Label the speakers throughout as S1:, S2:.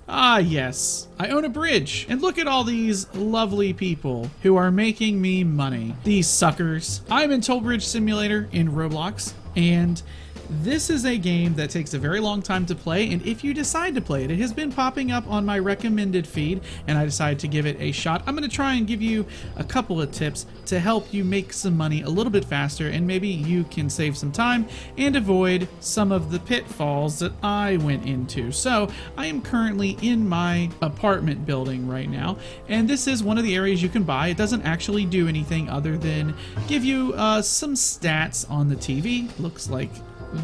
S1: Ah, yes, I own a bridge, and look at all these lovely people who are making me money. These suckers. I'm in Toll Bridge Simulator in Roblox, and this is a game that takes a very long time to play, and if you decide to play it, it has been popping up on my recommended feed, and I decided to give it a shot. I'm going to try and give you a couple of tips to help you make some money a little bit faster, and maybe you can save some time and avoid some of the pitfalls that I went into. So I am currently in my apartment building right now, and this is one of the areas you can buy. It doesn't actually do anything other than give you some stats on the TV. Looks like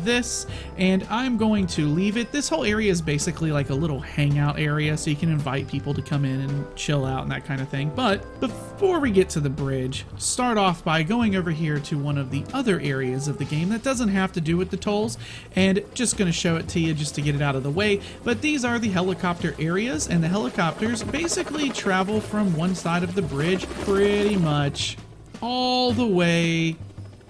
S1: this, and I'm going to leave it. This whole area is basically like a little hangout area, so you can invite people to come in and chill out and that kind of thing. But before we get to the bridge, start off by going over here to one of the other areas of the game that doesn't have to do with the tolls, and just going to show it to you just to get it out of the way. But these are the helicopter areas, and the helicopters basically travel from one side of the bridge pretty much all the way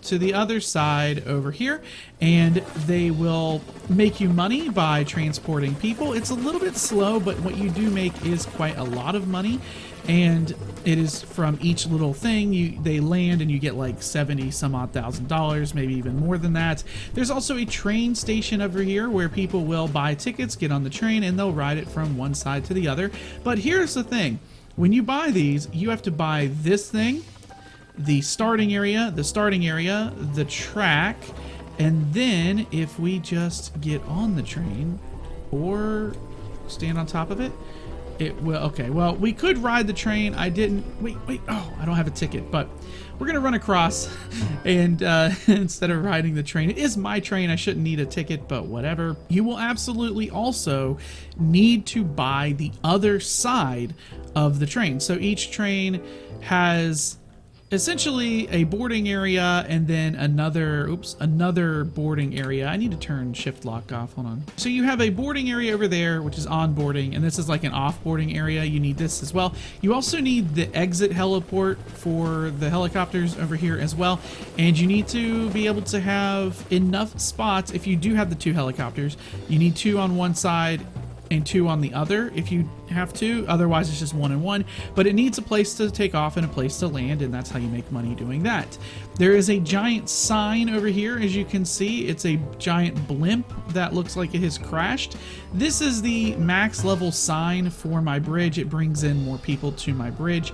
S1: to the other side over here, and they will make you money by transporting people. It's a little bit slow, but what you do make is quite a lot of money, and it is from each little thing. They land and you get like 70 some odd $1,000, maybe even more than that. There's also a train station over here where people will buy tickets, get on the train, and they'll ride it from one side to the other. But here's the thing, when you buy these, you have to buy this thing, the starting area, the track, and then if we just get on the train or stand on top of it, it will, okay, well, we could ride the train. I didn't, wait, oh, I don't have a ticket, but we're gonna run across and instead of riding the train. It is my train, I shouldn't need a ticket, but whatever. You will absolutely also need to buy the other side of the train. So each train has essentially a boarding area and then another boarding area. I need to turn shift lock off, hold on. So you have a boarding area over there, which is on boarding, and this is like an off boarding area. You need this as well. You also need the exit heliport for the helicopters over here as well, and you need to be able to have enough spots. If you do have the two helicopters, you need two on one side and two on the other if you have to, otherwise it's just one and one. But it needs a place to take off and a place to land, and that's how you make money doing that. There is a giant sign over here, as you can see. It's a giant blimp that looks like it has crashed. This is the max level sign for my bridge. It brings in more people to my bridge.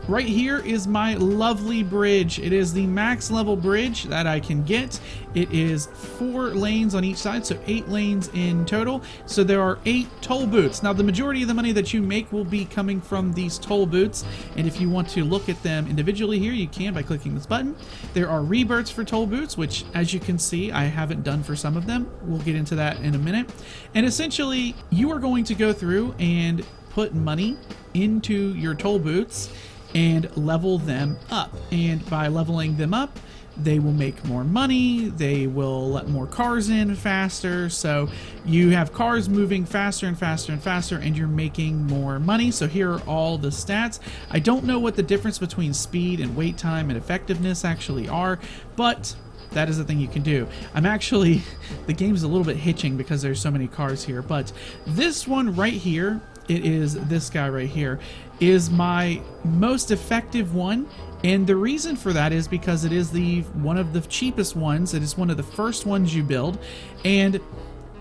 S1: Right here is my lovely bridge. It is the max level bridge that I can get. It is 4 lanes on each side, so 8 lanes in total. So there are 8 toll booths. Now the majority of the money that you make will be coming from these toll booths, and if you want to look at them individually here, you can by clicking this button. There are rebirths for toll booths, which as you can see, I haven't done for some of them. We'll get into that in a minute. And essentially, you are going to go through and put money into your toll booths and level them up, and by leveling them up, they will make more money, they will let more cars in faster, so you have cars moving faster and faster and faster, and you're making more money. So here are all the stats. I don't know what the difference between speed and wait time and effectiveness actually are, but that is the thing you can do. I'm actually, the game's a little bit hitching because there's so many cars here, but this one right here, it is this guy right here, is my most effective one, and the reason for that is because it is one of the cheapest ones. It is one of the first ones you build, and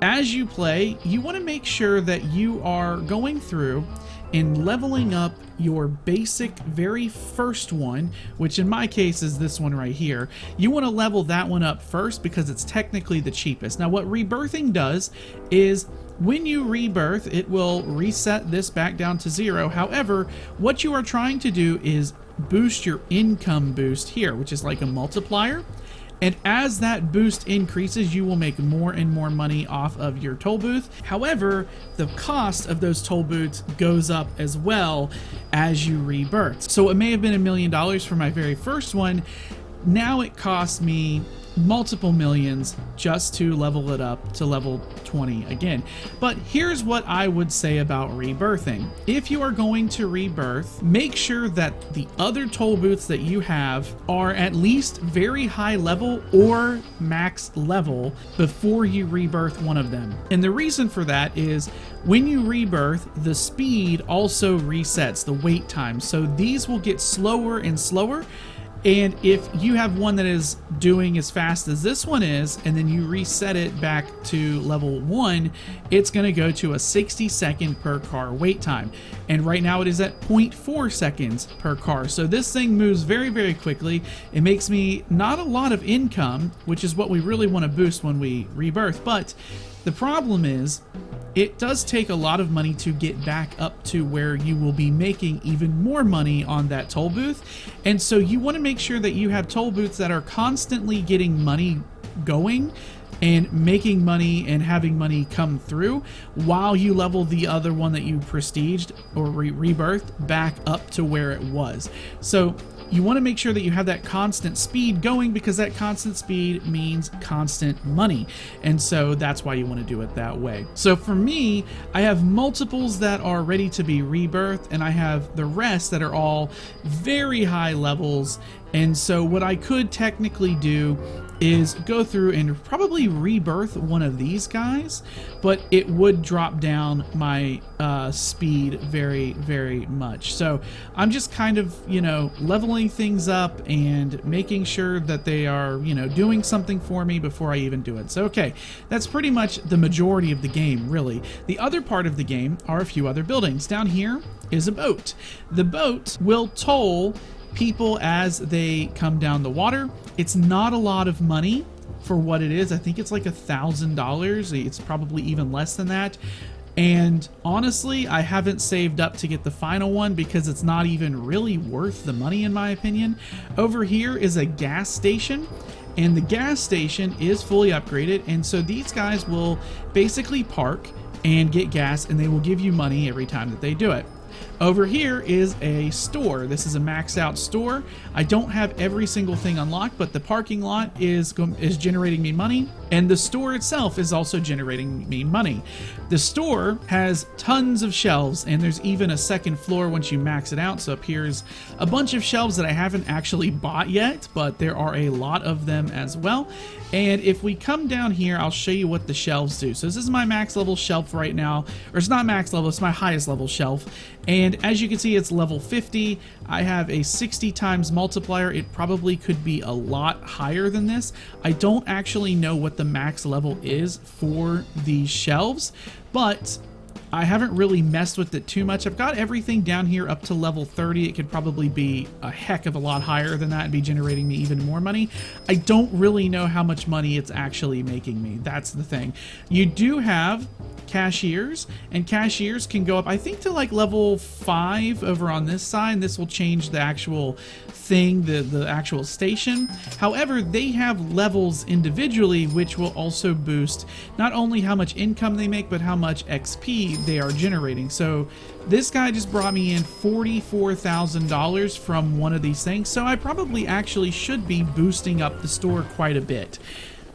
S1: as you play, you want to make sure that you are going through and leveling up your basic very first one, which in my case is this one right here. You want to level that one up first because it's technically the cheapest. Now what rebirthing does is when you rebirth, it will reset this back down to 0. However, what you are trying to do is boost your income boost here, which is like a multiplier. And as that boost increases, you will make more and more money off of your toll booth. However, the cost of those toll booths goes up as well as you rebirth. So it may have been $1 million for my very first one. Now it costs me multiple millions just to level it up to level 20 again. But here's what I would say about rebirthing. If you are going to rebirth, make sure that the other toll booths that you have are at least very high level or max level before you rebirth one of them. And the reason for that is when you rebirth, the speed also resets, the wait time. So these will get slower and slower. And if you have one that is doing as fast as this one is, and then you reset it back to level 1, it's going to go to a 60-second per car wait time. And right now it is at 0.4 seconds per car. So this thing moves very, very quickly. It makes me not a lot of income, which is what we really want to boost when we rebirth. But the problem is, it does take a lot of money to get back up to where you will be making even more money on that toll booth. And so you want to make sure that you have toll booths that are constantly getting money going and making money and having money come through while you level the other one that you prestiged or rebirthed back up to where it was. So you want to make sure that you have that constant speed going, because that constant speed means constant money. And so that's why you want to do it that way. So for me, I have multiples that are ready to be rebirthed, and I have the rest that are all very high levels. And so what I could technically do is go through and probably rebirth one of these guys, but it would drop down my speed very, very much. So I'm just kind of, leveling things up and making sure that they are, doing something for me before I even do it. So, okay, that's pretty much the majority of the game, really. The other part of the game are a few other buildings. Down here is a boat. The boat will toll people as they come down the water. It's not a lot of money for what it is. I think it's like $1,000. It's probably even less than that. And honestly, I haven't saved up to get the final one because it's not even really worth the money, in my opinion. Over here is a gas station, and the gas station is fully upgraded. And so these guys will basically park and get gas, and they will give you money every time that they do it. Over here is a store. This is a maxed out store. I don't have every single thing unlocked, but the parking lot is generating me money, and the store itself is also generating me money. The store has tons of shelves, and there's even a second floor once you max it out. So up here's a bunch of shelves that I haven't actually bought yet, but there are a lot of them as well. And if we come down here, I'll show you what the shelves do. So this is my max level shelf right now, or it's not max level, it's my highest level shelf. And as you can see, it's level 50. I have a 60 times multiplier. It probably could be a lot higher than this. I don't actually know what the max level is for these shelves, but I haven't really messed with it too much. I've got everything down here up to level 30. It could probably be a heck of a lot higher than that and be generating me even more money. I don't really know how much money it's actually making me. That's the thing. You do have cashiers, and cashiers can go up, I think, to like level 5 over on this side. This will change the actual thing, the actual station. However, they have levels individually, which will also boost not only how much income they make, but how much XP they are generating. So this guy just brought me in $44,000 from one of these things. So I probably actually should be boosting up the store quite a bit.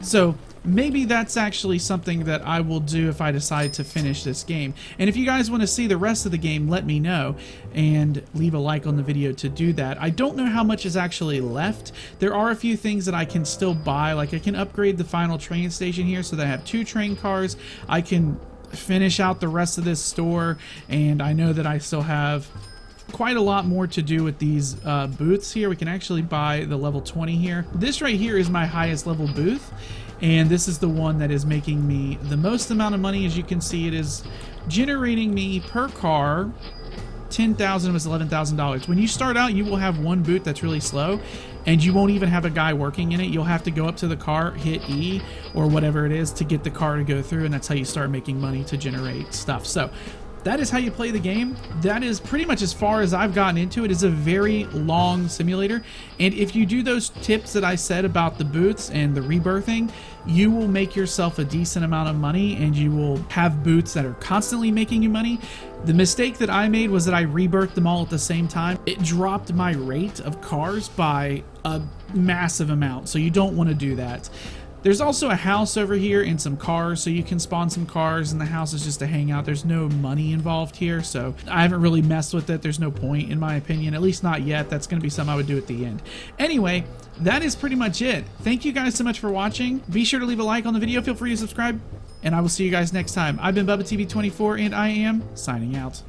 S1: So maybe that's actually something that I will do if I decide to finish this game. And if you guys want to see the rest of the game, let me know and leave a like on the video to do that. I don't know how much is actually left. There are a few things that I can still buy, like I can upgrade the final train station here so that I have 2 train cars. I can finish out the rest of this store, and I know that I still have quite a lot more to do with these booths here. We can actually buy the level 20 here. This right here is my highest level booth, and this is the one that is making me the most amount of money. As you can see, it is generating me per car 10,000 was $11,000. When you start out, you will have one booth that's really slow, and you won't even have a guy working in it. You'll have to go up to the car, hit E or whatever it is to get the car to go through, and that's how you start making money to generate stuff. So that is how you play the game. That is pretty much as far as I've gotten into it. It's a very long simulator, and if you do those tips that I said about the boots and the rebirthing, you will make yourself a decent amount of money, and you will have boots that are constantly making you money. The mistake that I made was that I rebirthed them all at the same time. It dropped my rate of cars by a massive amount, so you don't want to do that. There's also a house over here and some cars, so you can spawn some cars, and the house is just a hangout. There's no money involved here, so I haven't really messed with it. There's no point, in my opinion, at least not yet. That's going to be something I would do at the end. Anyway, that is pretty much it. Thank you guys so much for watching. Be sure to leave a like on the video. Feel free to subscribe, and I will see you guys next time. I've been BubbaTV24, and I am signing out.